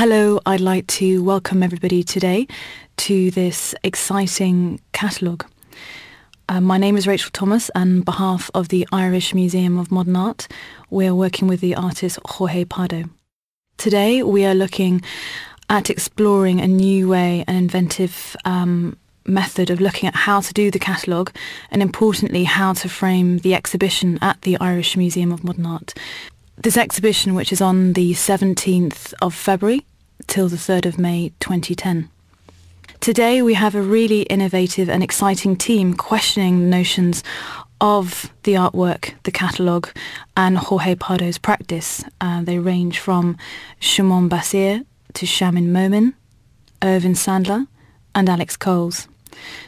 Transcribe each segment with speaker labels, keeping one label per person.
Speaker 1: Hello, I'd like to welcome everybody today to this exciting catalogue. My name is Rachel Thomas, and on behalf of the Irish Museum of Modern Art, we are working with the artist Jorge Pardo. Today we are looking at exploring a new way, an inventive method of looking at how to do the catalogue, and importantly how to frame the exhibition at the Irish Museum of Modern Art. This exhibition, which is on the 17th of February till the 3rd of May 2010. Today we have a really innovative and exciting team questioning the notions of the artwork, the catalogue, and Jorge Pardo's practice. They range from Shimon Basir to Shamin Momin, Irvin Sandler, and Alex Coles.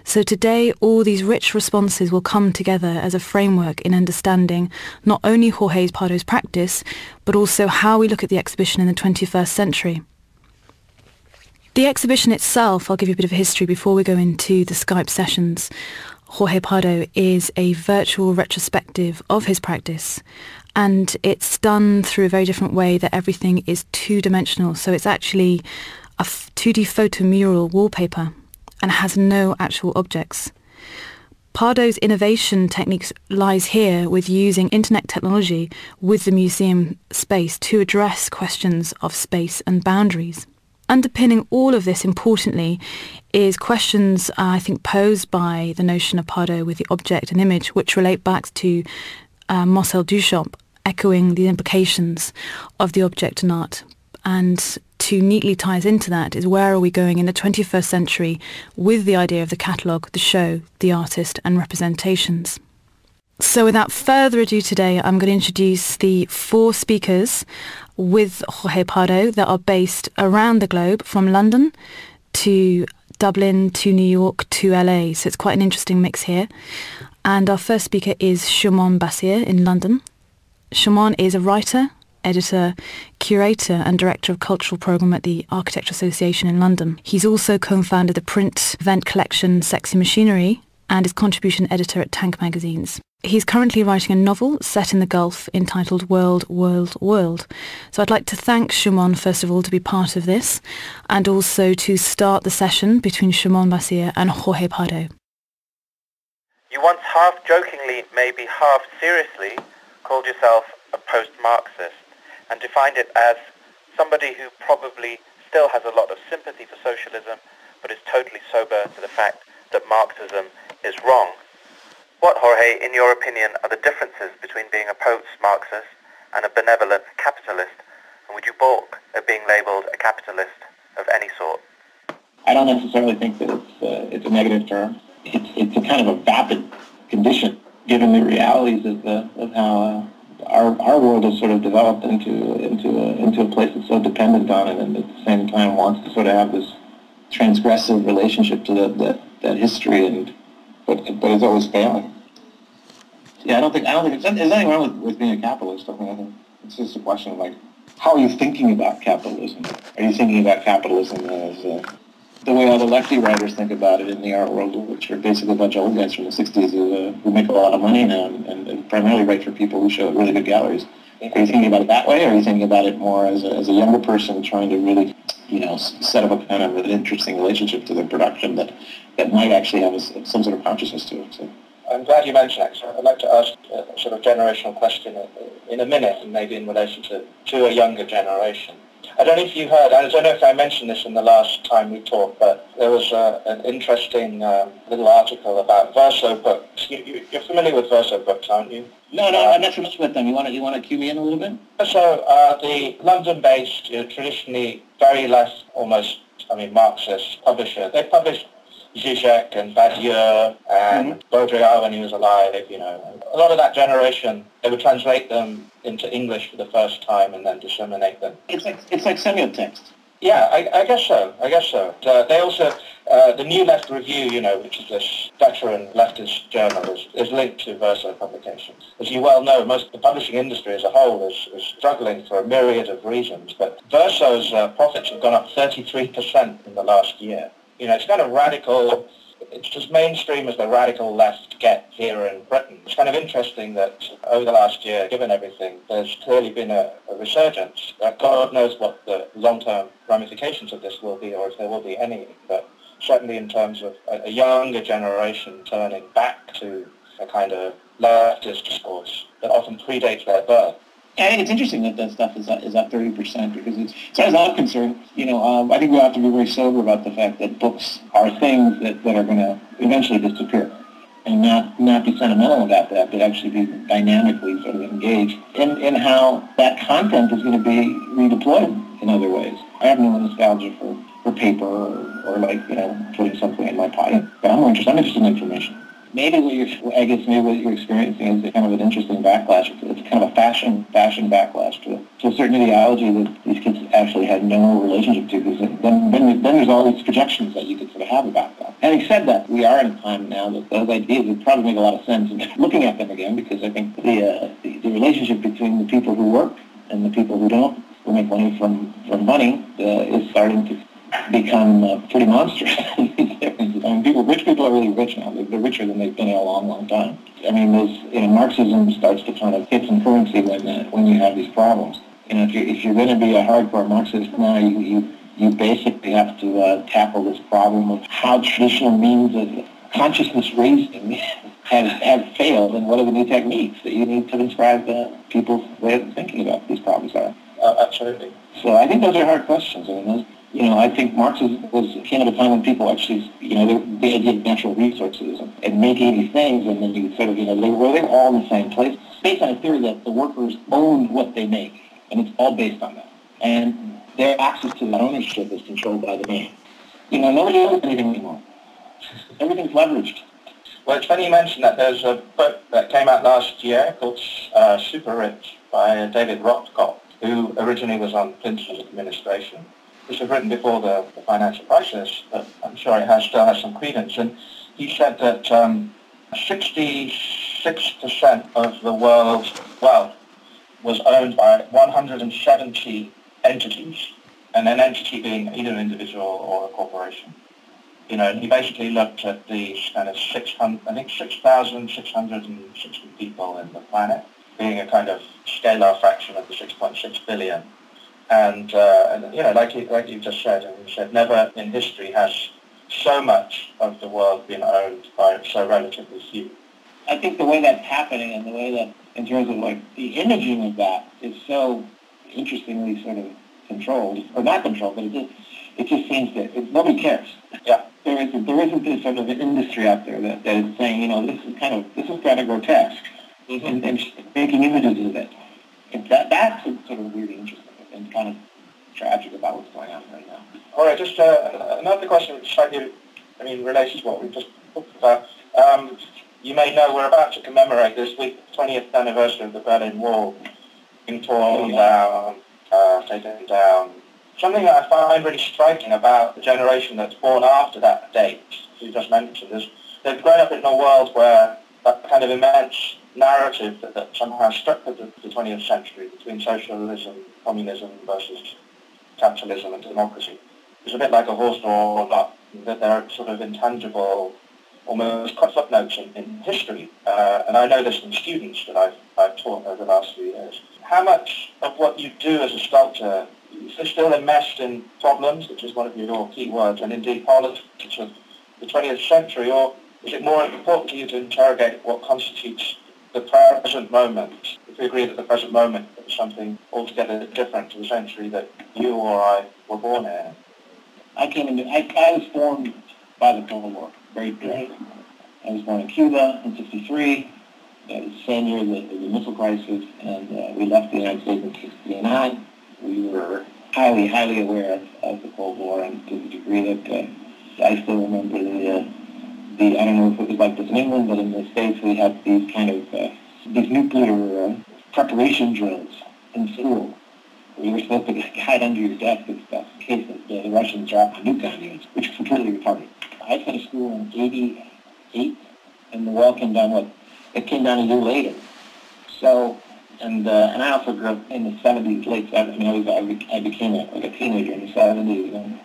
Speaker 1: So today all these rich responses will come together as a framework in understanding not only Jorge Pardo's practice, but also how we look at the exhibition in the 21st century. The exhibition itself, I'll give you a bit of a history before we go into the Skype sessions. Jorge Pardo is a virtual retrospective of his practice, and it's done through a very different way that everything is two-dimensional. So it's actually a 2D photo-mural wallpaper and has no actual objects. Pardo's innovation techniques lies here with using internet technology with the museum space to address questions of space and boundaries. Underpinning all of this, importantly, is questions, I think, posed by the notion of Pardo with the object and image, which relate back to Marcel Duchamp, echoing the implications of the object and art. And to neatly ties into that is where are we going in the 21st century with the idea of the catalogue, the show, the artist, and representations. So without further ado today, I'm going to introduce the 4 speakers with Jorge Pardo that are based around the globe, from London to Dublin to New York to LA. So it's quite an interesting mix here. And our first speaker is Shimon Basir in London. Shimon is a writer, editor, curator and director of cultural programme at the Architecture Association in London. He's also co-founded the print event collection Sexy Machinery and is contribution editor at Tank magazines. He's currently writing a novel set in the Gulf entitled World, World, World. So I'd like to thank Shimon, first of all, to be part of this, and also to start the session between Shimon Basir and Jorge Pardo.
Speaker 2: You once half-jokingly, maybe half-seriously, called yourself a post-Marxist, and defined it as somebody who probably still has a lot of sympathy for socialism, but is totally sober to the fact that Marxism is wrong. What, Jorge, in your opinion, are the differences between being a post-Marxist and a benevolent capitalist? And would you balk at being labelled a capitalist of any sort?
Speaker 3: I don't necessarily think that it's a negative term. It's a kind of a vapid condition, given the realities of how our world has sort of developed into a place that's so dependent on it, and at the same time wants to sort of have this transgressive relationship to that history, but it's always failing. Yeah, I don't think there's anything wrong with being a capitalist. I think it's just a question of, like, how are you thinking about capitalism? Are you thinking about capitalism as the way all the lefty writers think about it in the art world, which are basically a bunch of old guys from the 60s who make a lot of money now and primarily write for people who show really good galleries? Are you thinking about it that way, or are you thinking about it more as a younger person trying to really, set up a kind of an interesting relationship to the production that might actually have some sort of consciousness to it? So.
Speaker 4: I'm glad you mentioned that, because I'd like to ask a sort of generational question in a minute, and maybe in relation to a younger generation. I don't know if you heard, I don't know if I mentioned this in the last time we talked, but there was an interesting little article about Verso books. You're familiar with Verso books, aren't you?
Speaker 3: No, I'm not familiar with them. You want to cue me in a little bit?
Speaker 4: So the London-based, traditionally very left, Marxist publisher, they published Zizek and Badiou and Baudrillard when he was alive, A lot of that generation, they would translate them into English for the first time and then disseminate them.
Speaker 3: It's like semiotext.
Speaker 4: Yeah, I guess so. They also, the New Left Review, which is this veteran leftist journal, is linked to Verso publications. As you well know, most of the publishing industry as a whole is struggling for a myriad of reasons, but Verso's profits have gone up 33% in the last year. It's kind of radical. it's as mainstream as the radical left get here in Britain. It's kind of interesting that over the last year, given everything, there's clearly been a resurgence. God knows what the long-term ramifications of this will be, or if there will be any, but certainly in terms of a younger generation turning back to a kind of leftist discourse that often predates their birth.
Speaker 3: Yeah, I think it's interesting that that stuff is up 30% because it's, as far as I'm concerned, I think we have to be very sober about the fact that books are things that are going to eventually disappear, and not be sentimental about that, but actually be dynamically sort of engaged in how that content is going to be redeployed in other ways. I have no nostalgia for paper or like, putting something in my pocket, but I'm interested in information. Maybe what you're experiencing is kind of an interesting backlash. It's kind of a fashion backlash to a certain ideology that these kids actually had no relationship to. Because then there's all these projections that you could sort of have about that. Having said that, we are in a time now that those ideas would probably make a lot of sense. And looking at them again, because I think the relationship between the people who work and the people who don't, who make money from money, is starting to become pretty monstrous. Rich people are really rich now. They're richer than they've been in a long, long time. I mean, Marxism starts to kind of hit some currency when you have these problems. If you're going to be a hardcore Marxist now, you basically have to tackle this problem of how traditional means of consciousness raising have failed, and what are the new techniques that you need to describe people's way of thinking about these problems are.
Speaker 4: Absolutely.
Speaker 3: So I think those are hard questions. I mean, I think Marxism came at a time when people actually, the idea of natural resources and making these things, and then you sort of, they were all in the same place. It's based on a theory that the workers own what they make, and it's all based on that. And their access to that ownership is controlled by the man. Nobody owns anything anymore. Everything's leveraged.
Speaker 4: Well, it's funny you mentioned that. There's a book that came out last year called Super Rich by David Rothkopf, who originally was on Clinton's administration. This was written before the financial crisis, but I'm sure it still has some credence. And he said that 66% of the world's wealth was owned by 170 entities, and an entity being either an individual or a corporation. And he basically looked at these kind of 6,660 people in the planet, being a kind of scalar fraction of the 6.6 billion. And like you just said, and you said, never in history has so much of the world been owned by so relatively few.
Speaker 3: I think the way that's happening, and the way that, in terms of like the imaging of that, is so interestingly sort of controlled, or not controlled, but it just seems that nobody cares.
Speaker 4: Yeah.
Speaker 3: There isn't this sort of an industry out there that is saying, this is kind of grotesque, and making images of it. That's sort of really interesting and kind of tragic about what's going on right now.
Speaker 4: All right, just another question which slightly, relates to what we just talked about. You may know we're about to commemorate this week the 20th anniversary of the Berlin Wall being torn down, taken down. Something that I find really striking about the generation that's born after that date, you just mentioned, is they've grown up in a world where that kind of immense narrative that somehow struck the 20th century between socialism, communism versus capitalism and democracy is a bit like a horse-drawn lot, that they're sort of intangible, almost footnotes in history. And I know this from students that I've taught over the last few years. How much of what you do as a sculptor is still enmeshed in problems, which is one of your key words, and indeed politics of the 20th century, or is it more important to you to interrogate what constitutes the present moment, if we agree that the present moment is something altogether different to the century that you or I were born in?
Speaker 3: I was formed by the Cold War, very directly. I was born in Cuba in '63. It was the same year the missile crisis, and we left the United States in '69. We were highly, highly aware of the Cold War, and to the degree that I still remember I don't know if it was like this in England, but in the States we had these kind of these nuclear preparation drills in school. We were supposed to hide under your desk and stuff in case the Russians dropped a nuke on you, which was completely retarded. I finished school in '88, and the wall came down. It came down a year later. So, and I also grew up in the '70s, late '70s. I became a teenager in the '70s.